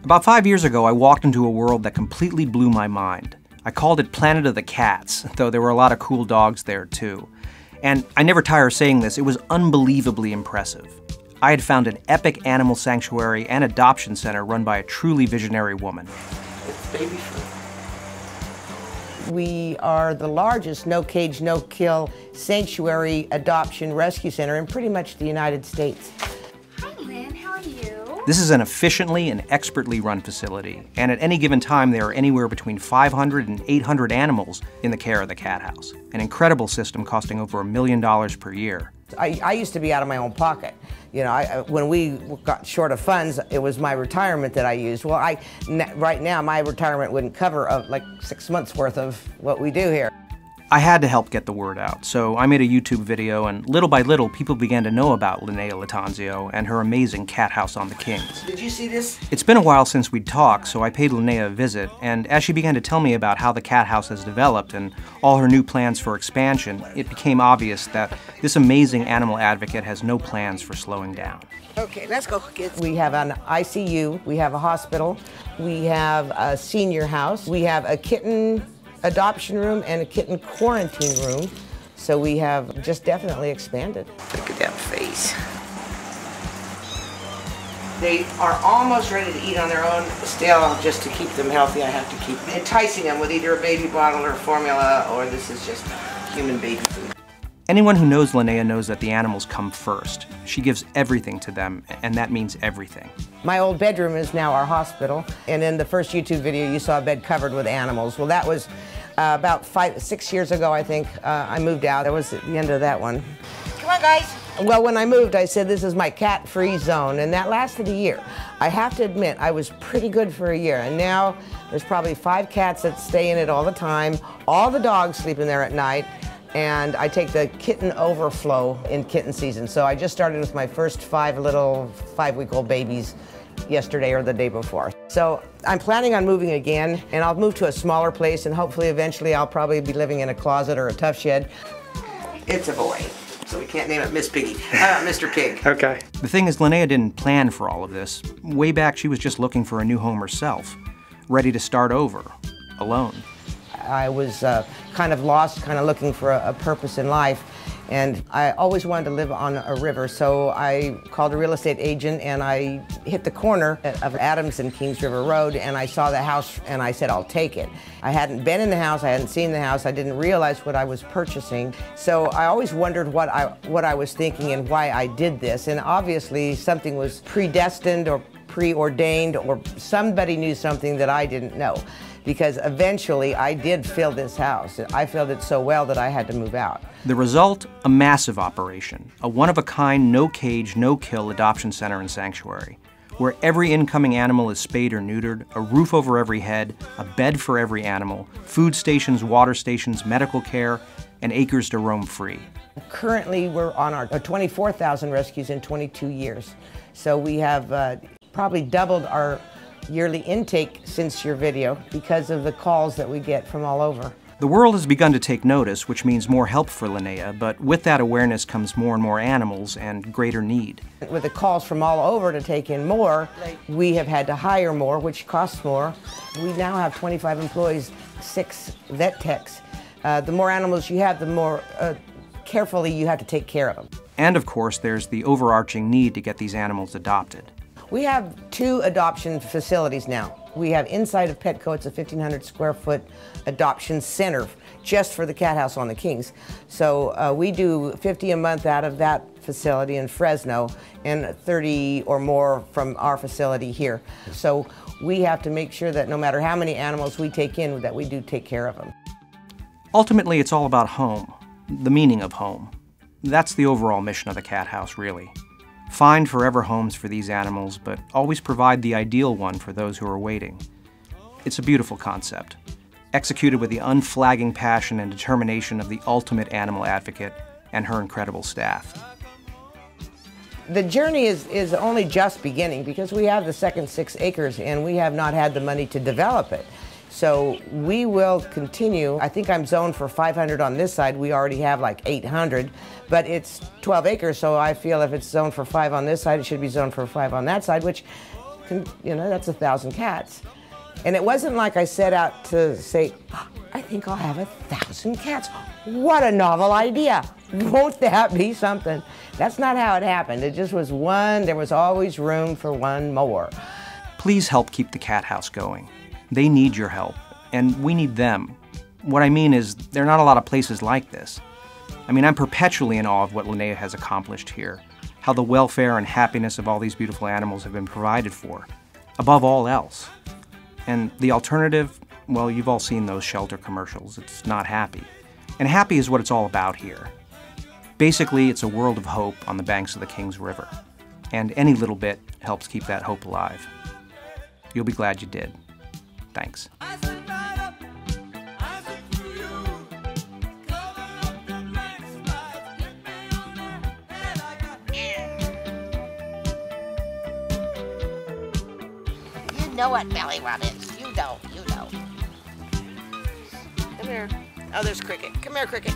About 5 years ago, I walked into a world that completely blew my mind. I called it Planet of the Cats, though there were a lot of cool dogs there too. And I never tire saying this, it was unbelievably impressive. I had found an epic animal sanctuary and adoption center run by a truly visionary woman. It's baby food. We are the largest no-cage, no-kill sanctuary adoption rescue center in pretty much the United States. Hi, Lynn. How are you? This is an efficiently and expertly run facility, and at any given time there are anywhere between 500 and 800 animals in the care of the cat house. An incredible system costing over $1 million per year. I used to be out of my own pocket. You know, when we got short of funds, it was my retirement that I used. Well, right now, my retirement wouldn't cover like 6 months worth of what we do here. I had to help get the word out, so I made a YouTube video, and little by little, people began to know about Lynea Lattanzio and her amazing cat house on the Kings. Did you see this? It's been a while since we'd talked, so I paid Lynea a visit, and as she began to tell me about how the cat house has developed and all her new plans for expansion, it became obvious that this amazing animal advocate has no plans for slowing down. Okay, let's go, kids. We have an ICU, we have a hospital, we have a senior house, we have a kitten adoption room and a kitten quarantine room. So we have just definitely expanded. Look at that face. They are almost ready to eat on their own. Still, just to keep them healthy, I have to keep enticing them with either a baby bottle or formula, or this is just human baby food. Anyone who knows Lynea knows that the animals come first. She gives everything to them, and that means everything. My old bedroom is now our hospital, and in the first YouTube video you saw a bed covered with animals. Well, that was about 6 years ago, I think. I moved out. That was at the end of that one. Come on, guys. Well, when I moved, I said this is my cat-free zone, and that lasted a year. I have to admit, I was pretty good for a year, and now there's probably 5 cats that stay in it all the time. All the dogs sleep in there at night. And I take the kitten overflow in kitten season. So I just started with my first 5 little 5-week-old babies yesterday or the day before. So I'm planning on moving again, and I'll move to a smaller place, and hopefully eventually I'll probably be living in a closet or a tough shed. It's a boy, so we can't name it Miss Piggy, Mr. Pig. Okay. The thing is, Lynea didn't plan for all of this. Way back, she was just looking for a new home herself, ready to start over, alone. I was kind of lost, kind of looking for a purpose in life, and I always wanted to live on a river, so I called a real estate agent and I hit the corner of Adams and Kings River Road, and I saw the house and I said, I'll take it. I hadn't been in the house, I hadn't seen the house, I didn't realize what I was purchasing, so I always wondered what I was thinking and why I did this, and obviously something was predestined or preordained, or somebody knew something that I didn't know. Because eventually I did fill this house. I filled it so well that I had to move out. The result, a massive operation, a one-of-a-kind, no-cage, no-kill adoption center and sanctuary, where every incoming animal is spayed or neutered, a roof over every head, a bed for every animal, food stations, water stations, medical care, and acres to roam free. Currently, we're on our 24,000 rescues in 22 years. So we have probably doubled our yearly intake since your video because of the calls that we get from all over. The world has begun to take notice, which means more help for Lynea, but with that awareness comes more and more animals and greater need. With the calls from all over to take in more, we have had to hire more, which costs more. We now have 25 employees, 6 vet techs. The more animals you have, the more carefully you have to take care of them. And of course, there's the overarching need to get these animals adopted. We have 2 adoption facilities now. We have inside of Petco, it's a 1,500 square foot adoption center just for the cat house on the Kings. So we do 50 a month out of that facility in Fresno and 30 or more from our facility here. So we have to make sure that no matter how many animals we take in, that we do take care of them. Ultimately, it's all about home, the meaning of home. That's the overall mission of the cat house, really. Find forever homes for these animals, but always provide the ideal one for those who are waiting. It's a beautiful concept, executed with the unflagging passion and determination of the ultimate animal advocate and her incredible staff. The journey is only just beginning because we have the second 6 acres and we have not had the money to develop it. So we will continue. I think I'm zoned for 500 on this side. We already have like 800, but it's 12 acres, so I feel if it's zoned for 5 on this side, it should be zoned for 5 on that side, which you know, that's 1,000 cats. And it wasn't like I set out to say, oh, I think I'll have 1,000 cats. What a novel idea. Won't that be something? That's not how it happened. It just was one, there was always room for one more. Please help keep the cat house going. They need your help, and we need them. What I mean is, there are not a lot of places like this. I mean, I'm perpetually in awe of what Lynea has accomplished here, how the welfare and happiness of all these beautiful animals have been provided for, above all else. And the alternative, well, you've all seen those shelter commercials. It's not happy. And happy is what it's all about here. Basically, it's a world of hope on the banks of the Kings River. And any little bit helps keep that hope alive. You'll be glad you did. Thanks. You know what belly rub is. You know. Come here. Oh, there's Cricket. Come here, Cricket.